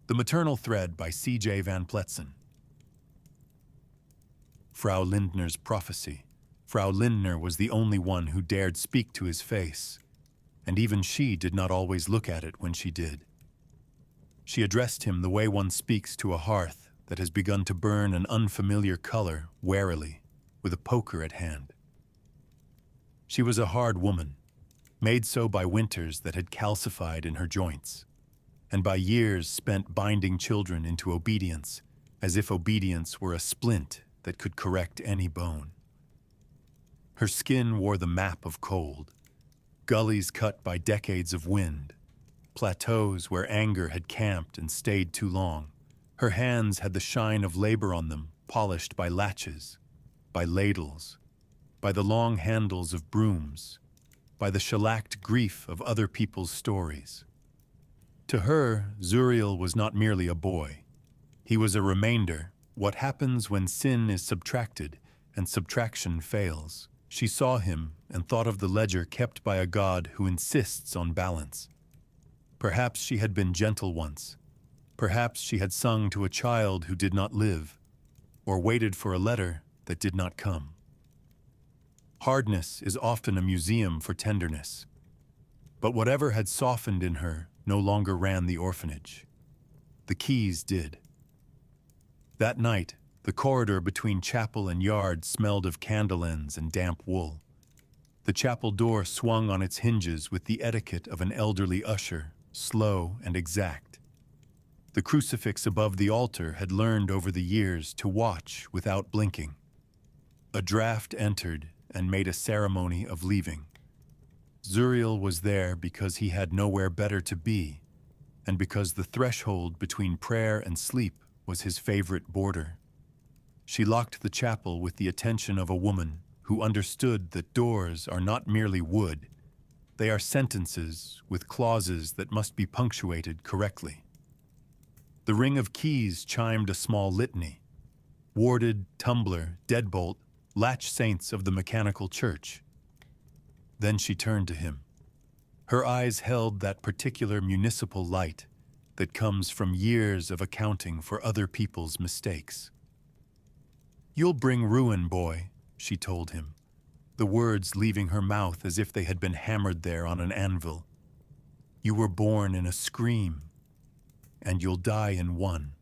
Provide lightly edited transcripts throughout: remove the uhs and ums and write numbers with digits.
The Maternal Thread by C.J. Van Pletzen. Frau Lindner's prophecy. Frau Lindner was the only one who dared speak to his face, and even she did not always look at it when she did. She addressed him the way one speaks to a hearth that has begun to burn an unfamiliar color warily, with a poker at hand. She was a hard woman, made so by winters that had calcified in her joints, and by years spent binding children into obedience, as if obedience were a splint that could correct any bone. Her skin wore the map of cold, gullies cut by decades of wind, plateaus where anger had camped and stayed too long. Her hands had the shine of labor on them, polished by latches, by ladles, by the long handles of brooms, by the shellacked grief of other people's stories. To her, Zuriel was not merely a boy. He was a remainder, what happens when sin is subtracted and subtraction fails. She saw him and thought of the ledger kept by a God who insists on balance. Perhaps she had been gentle once. Perhaps she had sung to a child who did not live, or waited for a letter that did not come. Hardness is often a museum for tenderness. But whatever had softened in her no longer ran the orphanage. The keys did. That night, the corridor between chapel and yard smelled of candle ends and damp wool. The chapel door swung on its hinges with the etiquette of an elderly usher, slow and exact. The crucifix above the altar had learned over the years to watch without blinking. A draft entered and made a ceremony of leaving. Zuriel was there because he had nowhere better to be, and because the threshold between prayer and sleep was his favorite border. She locked the chapel with the attention of a woman who understood that doors are not merely wood, they are sentences with clauses that must be punctuated correctly. The ring of keys chimed a small litany: warded, tumbler, deadbolt, latch saints of the mechanical church. Then she turned to him. Her eyes held that particular municipal light that comes from years of accounting for other people's mistakes. "You'll bring ruin, boy," she told him, the words leaving her mouth as if they had been hammered there on an anvil. "You were born in a scream, and you'll die in one."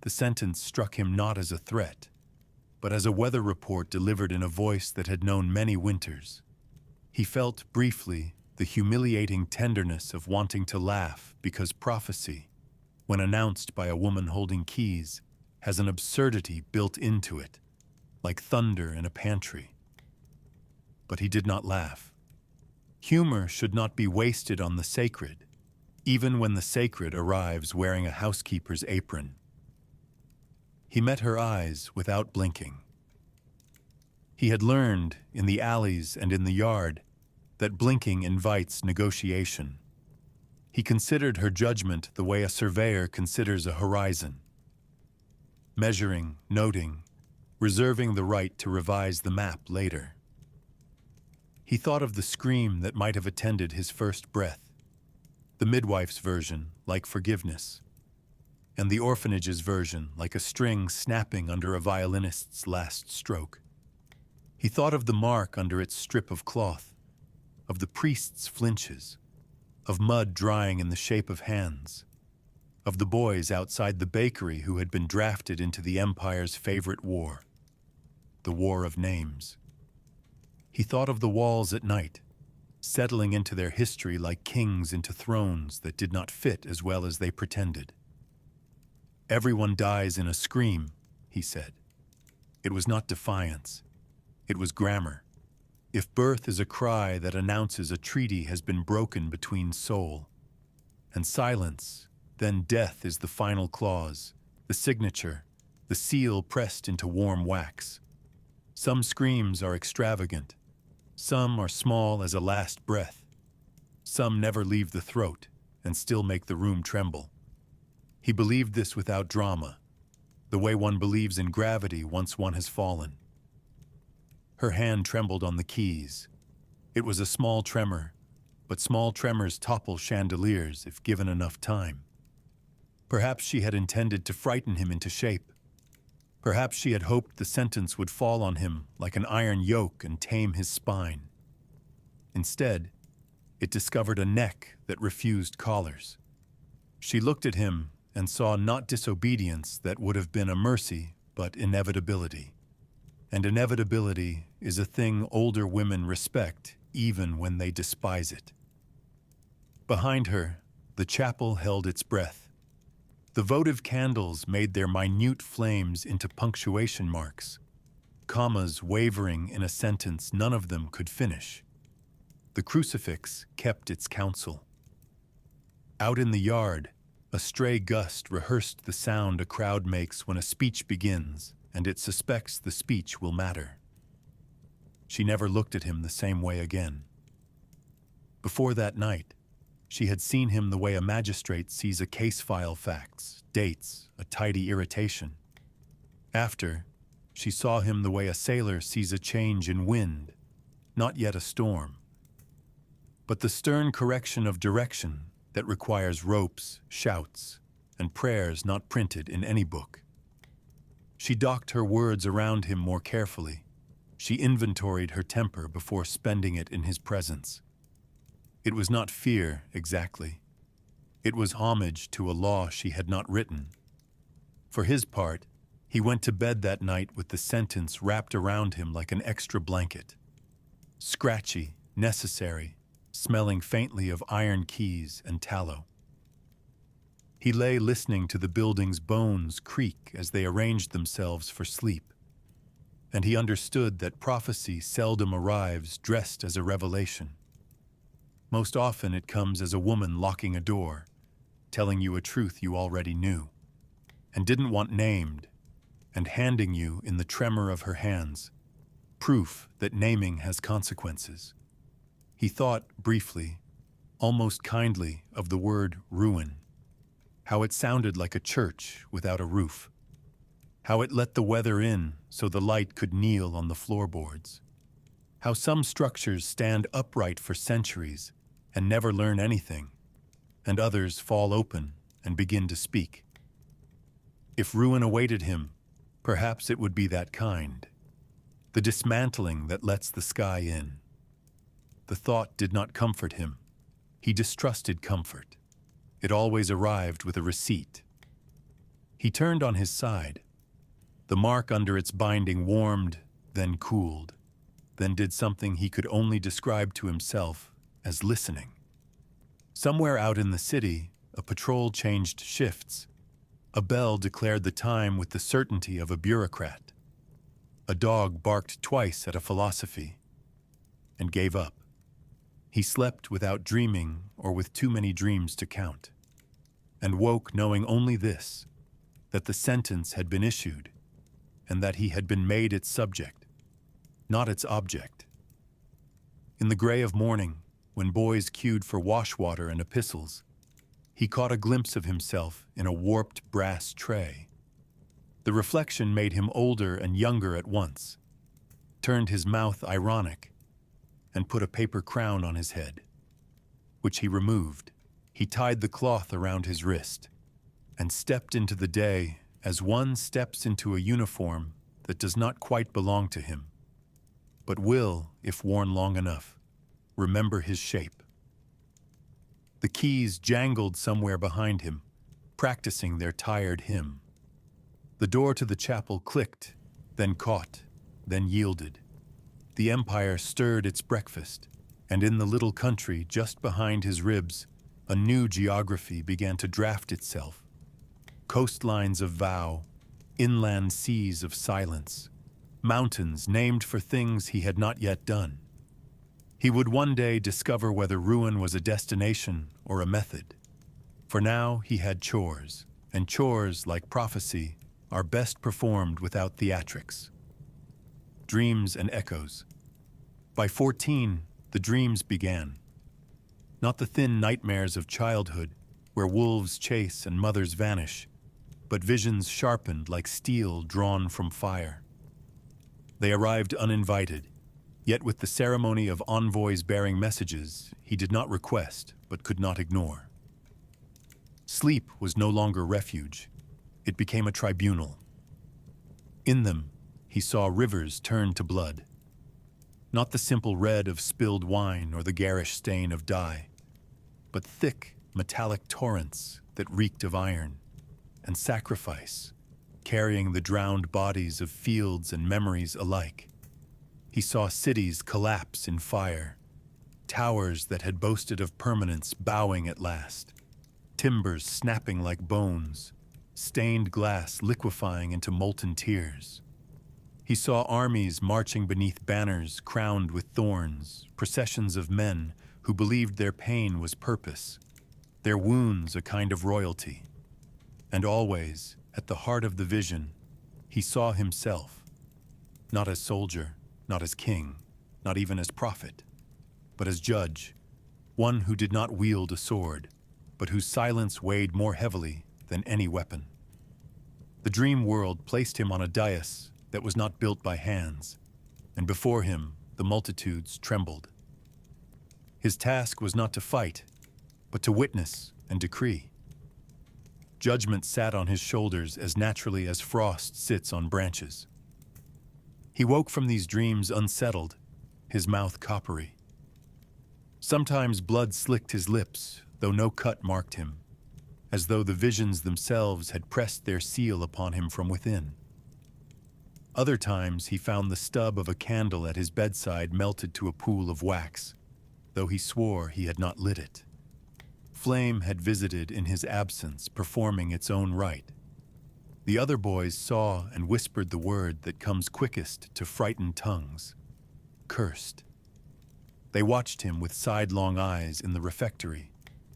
The sentence struck him not as a threat, but as a weather report delivered in a voice that had known many winters. He felt, briefly, the humiliating tenderness of wanting to laugh because prophecy, when announced by a woman holding keys, has an absurdity built into it, like thunder in a pantry. But he did not laugh. Humor should not be wasted on the sacred, even when the sacred arrives wearing a housekeeper's apron. He met her eyes without blinking. He had learned, in the alleys and in the yard, that blinking invites negotiation. He considered her judgment the way a surveyor considers a horizon, measuring, noting, reserving the right to revise the map later. He thought of the scream that might have attended his first breath, the midwife's version, like forgiveness, and the orphanage's version, like a string snapping under a violinist's last stroke. He thought of the mark under its strip of cloth, of the priest's flinches, of mud drying in the shape of hands, of the boys outside the bakery who had been drafted into the Empire's favorite war, the War of Names. He thought of the walls at night, settling into their history like kings into thrones that did not fit as well as they pretended. "Everyone dies in a scream," he said. It was not defiance. It was grammar. If birth is a cry that announces a treaty has been broken between soul and silence, then death is the final clause, the signature, the seal pressed into warm wax. Some screams are extravagant. Some are small as a last breath. Some never leave the throat and still make the room tremble. He believed this without drama, the way one believes in gravity once one has fallen. Her hand trembled on the keys. It was a small tremor, but small tremors topple chandeliers if given enough time. Perhaps she had intended to frighten him into shape. Perhaps she had hoped the sentence would fall on him like an iron yoke and tame his spine. Instead, it discovered a neck that refused collars. She looked at him and saw not disobedience that would have been a mercy, but inevitability. And inevitability is a thing older women respect even when they despise it. Behind her, the chapel held its breath. The votive candles made their minute flames into punctuation marks, commas wavering in a sentence none of them could finish. The crucifix kept its counsel. Out in the yard, a stray gust rehearsed the sound a crowd makes when a speech begins, and it suspects the speech will matter. She never looked at him the same way again. Before that night, she had seen him the way a magistrate sees a case file, facts, dates, a tidy irritation. After, she saw him the way a sailor sees a change in wind, not yet a storm, but the stern correction of direction that requires ropes, shouts, and prayers not printed in any book. She docked her words around him more carefully. She inventoried her temper before spending it in his presence. It was not fear, exactly. It was homage to a law she had not written. For his part, he went to bed that night with the sentence wrapped around him like an extra blanket. Scratchy, necessary, smelling faintly of iron keys and tallow. He lay listening to the building's bones creak as they arranged themselves for sleep. And he understood that prophecy seldom arrives dressed as a revelation. Most often it comes as a woman locking a door, telling you a truth you already knew, and didn't want named, and handing you, in the tremor of her hands, proof that naming has consequences. He thought, briefly, almost kindly, of the word ruin, how it sounded like a church without a roof, how it let the weather in so the light could kneel on the floorboards, how some structures stand upright for centuries and never learn anything, and others fall open and begin to speak. If ruin awaited him, perhaps it would be that kind, the dismantling that lets the sky in. The thought did not comfort him. He distrusted comfort. It always arrived with a receipt. He turned on his side. The mark under its binding warmed, then cooled, then did something he could only describe to himself as listening. Somewhere out in the city, a patrol changed shifts. A bell declared the time with the certainty of a bureaucrat. A dog barked twice at a philosophy and gave up. He slept without dreaming or with too many dreams to count, and woke knowing only this, that the sentence had been issued and that he had been made its subject, not its object. In the gray of morning, when boys queued for washwater and epistles, he caught a glimpse of himself in a warped brass tray. The reflection made him older and younger at once, turned his mouth ironic, and put a paper crown on his head, which he removed. He tied the cloth around his wrist and stepped into the day as one steps into a uniform that does not quite belong to him, but will, if worn long enough, remember his shape. The keys jangled somewhere behind him, practicing their tired hymn. The door to the chapel clicked, then caught, then yielded. The empire stirred its breakfast, and in the little country just behind his ribs, a new geography began to draft itself. Coastlines of vow, inland seas of silence, mountains named for things he had not yet done. He would one day discover whether ruin was a destination or a method. For now he had chores, and chores, like prophecy, are best performed without theatrics. Dreams and echoes. By 14, the dreams began. Not the thin nightmares of childhood, where wolves chase and mothers vanish, but visions sharpened like steel drawn from fire. They arrived uninvited, yet with the ceremony of envoys bearing messages he did not request but could not ignore. Sleep was no longer refuge. It became a tribunal. In them, he saw rivers turn to blood. Not the simple red of spilled wine or the garish stain of dye, but thick, metallic torrents that reeked of iron and sacrifice, carrying the drowned bodies of fields and memories alike. He saw cities collapse in fire, towers that had boasted of permanence bowing at last, timbers snapping like bones, stained glass liquefying into molten tears. He saw armies marching beneath banners crowned with thorns, processions of men who believed their pain was purpose, their wounds a kind of royalty. And always, at the heart of the vision, he saw himself, not as soldier, not as king, not even as prophet, but as judge, one who did not wield a sword, but whose silence weighed more heavily than any weapon. The dream world placed him on a dais that was not built by hands, and before him the multitudes trembled. His task was not to fight, but to witness and decree. Judgment sat on his shoulders as naturally as frost sits on branches. He woke from these dreams unsettled, his mouth coppery. Sometimes blood slicked his lips, though no cut marked him, as though the visions themselves had pressed their seal upon him from within. Other times he found the stub of a candle at his bedside melted to a pool of wax, though he swore he had not lit it. Flame had visited in his absence, performing its own rite. The other boys saw and whispered the word that comes quickest to frightened tongues: cursed. They watched him with sidelong eyes in the refectory,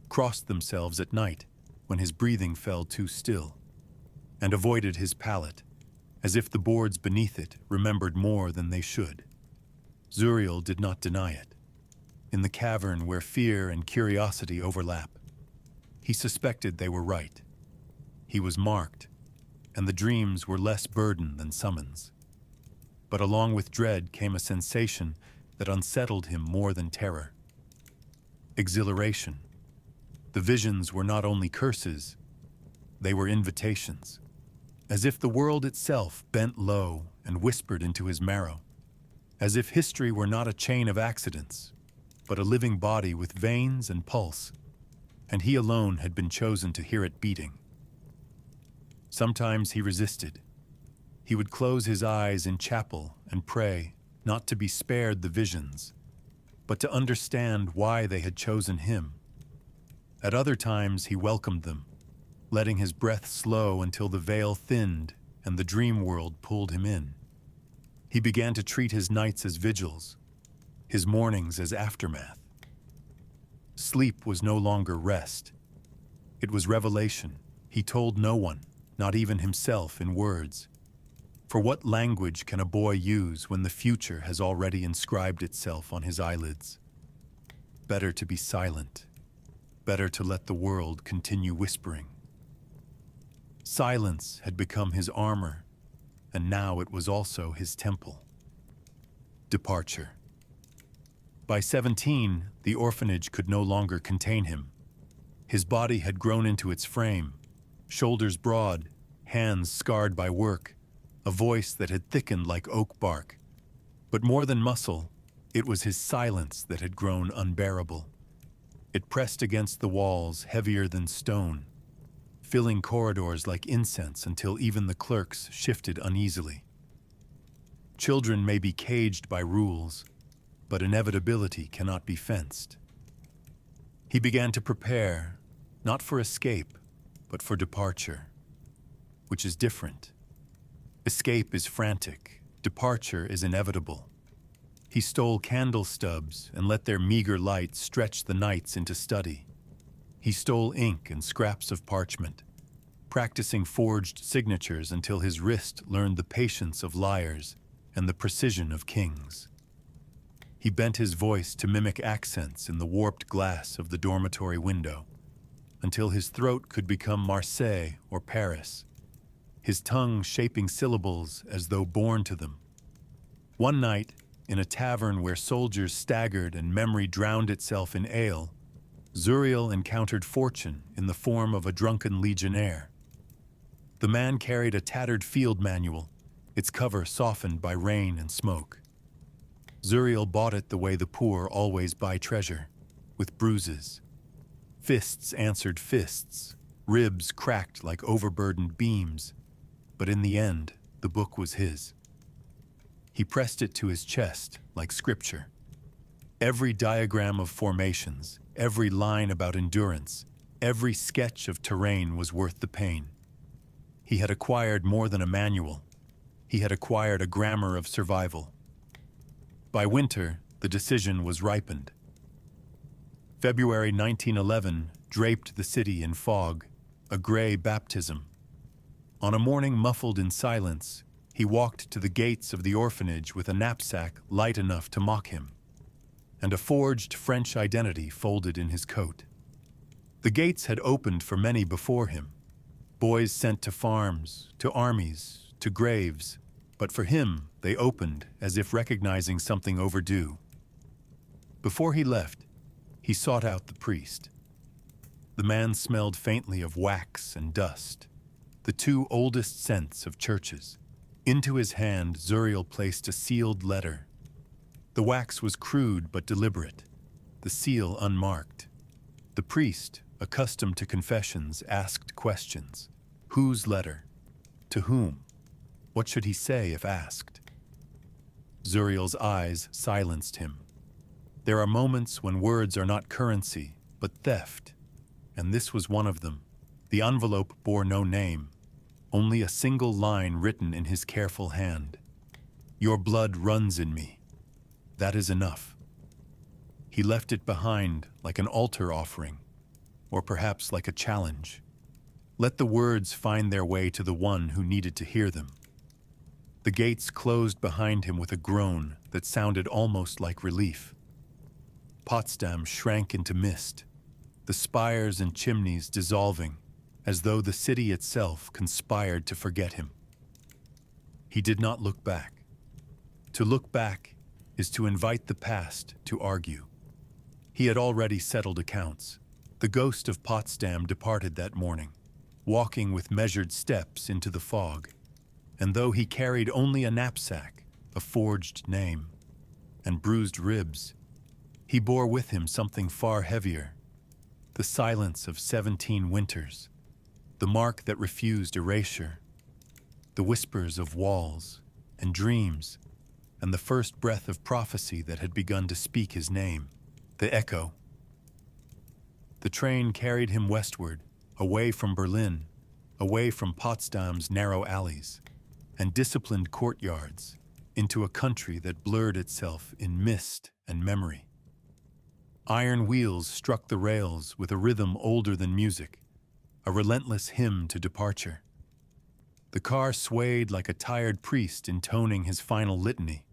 crossed themselves at night when his breathing fell too still, and avoided his palate, as if the boards beneath it remembered more than they should. Zuriel did not deny it. In the cavern where fear and curiosity overlap, he suspected they were right. He was marked, and the dreams were less burden than summons. But along with dread came a sensation that unsettled him more than terror. Exhilaration. The visions were not only curses, they were invitations, as if the world itself bent low and whispered into his marrow, as if history were not a chain of accidents, but a living body with veins and pulse, and he alone had been chosen to hear it beating. Sometimes he resisted. He would close his eyes in chapel and pray, not to be spared the visions, but to understand why they had chosen him. At other times he welcomed them, letting his breath slow until the veil thinned and the dream world pulled him in. He began to treat his nights as vigils, his mornings as aftermath. Sleep was no longer rest. It was revelation. He told no one, not even himself, in words. For what language can a boy use when the future has already inscribed itself on his eyelids? Better to be silent. Better to let the world continue whispering. Silence had become his armor, and now it was also his temple. Departure. By 17, the orphanage could no longer contain him. His body had grown into its frame, shoulders broad, hands scarred by work, a voice that had thickened like oak bark. But more than muscle, it was his silence that had grown unbearable. It pressed against the walls heavier than stone, filling corridors like incense until even the clerks shifted uneasily. Children may be caged by rules, but inevitability cannot be fenced. He began to prepare, not for escape, but for departure, which is different. Escape is frantic, departure is inevitable. He stole candle stubs and let their meager light stretch the nights into study. He stole ink and scraps of parchment, practicing forged signatures until his wrist learned the patience of liars and the precision of kings. He bent his voice to mimic accents in the warped glass of the dormitory window, until his throat could become Marseille or Paris, his tongue shaping syllables as though born to them. One night, in a tavern where soldiers staggered and memory drowned itself in ale, Zuriel encountered fortune in the form of a drunken legionnaire. The man carried a tattered field manual, its cover softened by rain and smoke. Zuriel bought it the way the poor always buy treasure, with bruises. Fists answered fists, ribs cracked like overburdened beams, but in the end, the book was his. He pressed it to his chest like scripture. Every diagram of formations, every line about endurance, every sketch of terrain was worth the pain. He had acquired more than a manual. He had acquired a grammar of survival. By winter, the decision was ripened. February 1911 draped the city in fog, a gray baptism. On a morning muffled in silence, he walked to the gates of the orphanage with a knapsack light enough to mock him, and a forged French identity folded in his coat. The gates had opened for many before him, boys sent to farms, to armies, to graves, but for him they opened as if recognizing something overdue. Before he left, he sought out the priest. The man smelled faintly of wax and dust, the two oldest scents of churches. Into his hand, Zuriel placed a sealed letter. The wax was crude but deliberate, the seal unmarked. The priest, accustomed to confessions, asked questions. Whose letter? To whom? What should he say if asked? Zuriel's eyes silenced him. There are moments when words are not currency, but theft, and this was one of them. The envelope bore no name, only a single line written in his careful hand. Your blood runs in me. That is enough. He left it behind like an altar offering, or perhaps like a challenge. Let the words find their way to the one who needed to hear them. The gates closed behind him with a groan that sounded almost like relief. Potsdam shrank into mist, the spires and chimneys dissolving, as though the city itself conspired to forget him. He did not look back. To look back is to invite the past to argue. He had already settled accounts. The ghost of Potsdam departed that morning, walking with measured steps into the fog. And though he carried only a knapsack, a forged name, and bruised ribs, he bore with him something far heavier, the silence of 17 winters, the mark that refused erasure, the whispers of walls and dreams, and the first breath of prophecy that had begun to speak his name, the echo. The train carried him westward, away from Berlin, away from Potsdam's narrow alleys and disciplined courtyards, into a country that blurred itself in mist and memory. Iron wheels struck the rails with a rhythm older than music, a relentless hymn to departure. The car swayed like a tired priest intoning his final litany,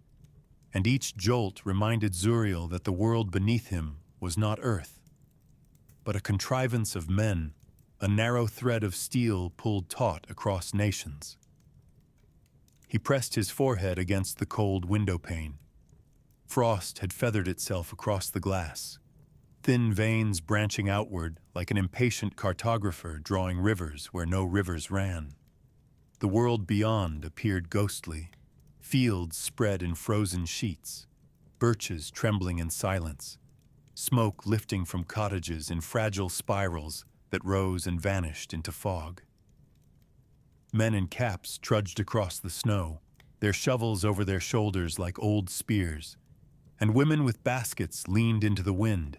and each jolt reminded Zuriel that the world beneath him was not earth, but a contrivance of men, a narrow thread of steel pulled taut across nations. He pressed his forehead against the cold window pane. Frost had feathered itself across the glass, thin veins branching outward like an impatient cartographer drawing rivers where no rivers ran. The world beyond appeared ghostly, fields spread in frozen sheets, birches trembling in silence, smoke lifting from cottages in fragile spirals that rose and vanished into fog. Men in caps trudged across the snow, their shovels over their shoulders like old spears, and women with baskets leaned into the wind,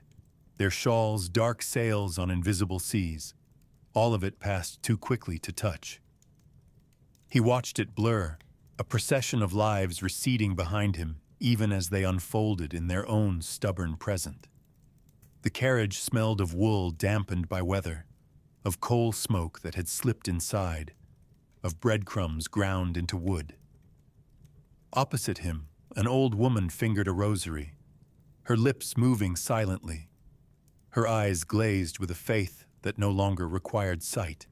their shawls dark sails on invisible seas. All of it passed too quickly to touch. He watched it blur, a procession of lives receding behind him, even as they unfolded in their own stubborn present. The carriage smelled of wool dampened by weather, of coal smoke that had slipped inside, of breadcrumbs ground into wood. Opposite him, an old woman fingered a rosary, her lips moving silently, her eyes glazed with a faith that no longer required sight.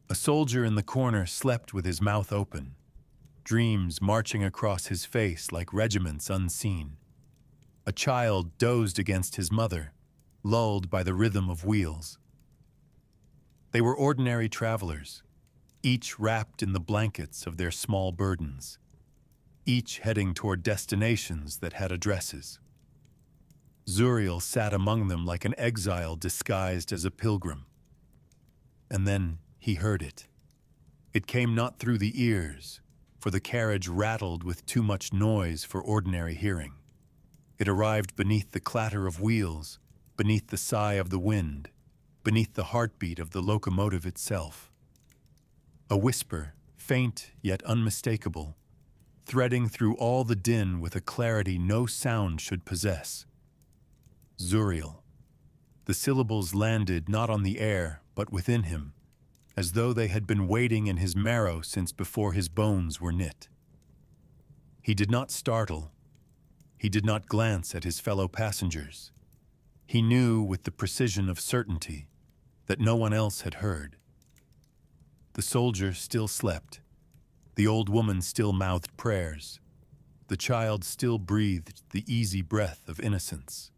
A soldier in the corner slept with his mouth open, dreams marching across his face like regiments unseen. A child dozed against his mother, lulled by the rhythm of wheels. They were ordinary travelers, each wrapped in the blankets of their small burdens, each heading toward destinations that had addresses. Zuriel sat among them like an exile disguised as a pilgrim. And then he heard it. It came not through the ears, for the carriage rattled with too much noise for ordinary hearing. It arrived beneath the clatter of wheels, beneath the sigh of the wind, beneath the heartbeat of the locomotive itself. A whisper, faint yet unmistakable, threading through all the din with a clarity no sound should possess. Zuriel. The syllables landed not on the air, but within him, as though they had been waiting in his marrow since before his bones were knit. He did not startle. He did not glance at his fellow passengers. He knew with the precision of certainty that no one else had heard. The soldier still slept. The old woman still mouthed prayers. The child still breathed the easy breath of innocence.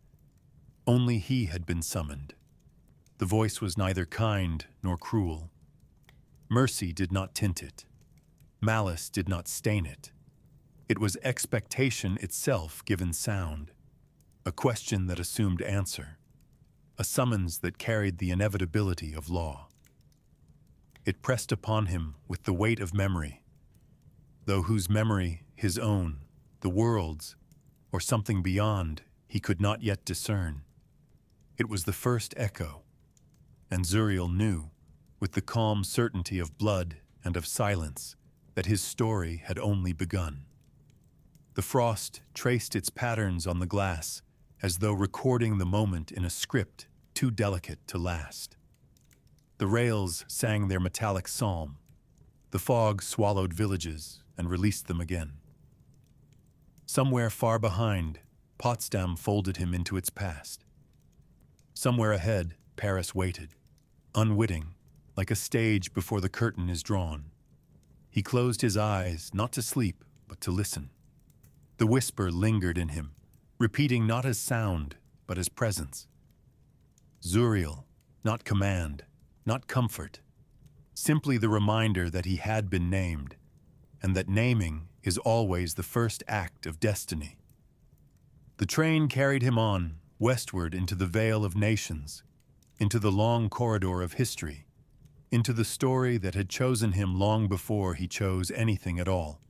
Only he had been summoned. The voice was neither kind nor cruel. Mercy did not tint it. Malice did not stain it. It was expectation itself given sound, a question that assumed answer, a summons that carried the inevitability of law. It pressed upon him with the weight of memory, though whose memory, his own, the world's, or something beyond, he could not yet discern. It was the first echo, and Zuriel knew, with the calm certainty of blood and of silence, that his story had only begun. The frost traced its patterns on the glass, as though recording the moment in a script too delicate to last. The rails sang their metallic psalm. The fog swallowed villages and released them again. Somewhere far behind, Potsdam folded him into its past. Somewhere ahead, Paris waited, unwitting, like a stage before the curtain is drawn. He closed his eyes, not to sleep, but to listen. The whisper lingered in him, repeating not as sound, but as presence. Zuriel, not command, not comfort, simply the reminder that he had been named, and that naming is always the first act of destiny. The train carried him on, westward into the Vale of Nations, into the long corridor of history, into the story that had chosen him long before he chose anything at all.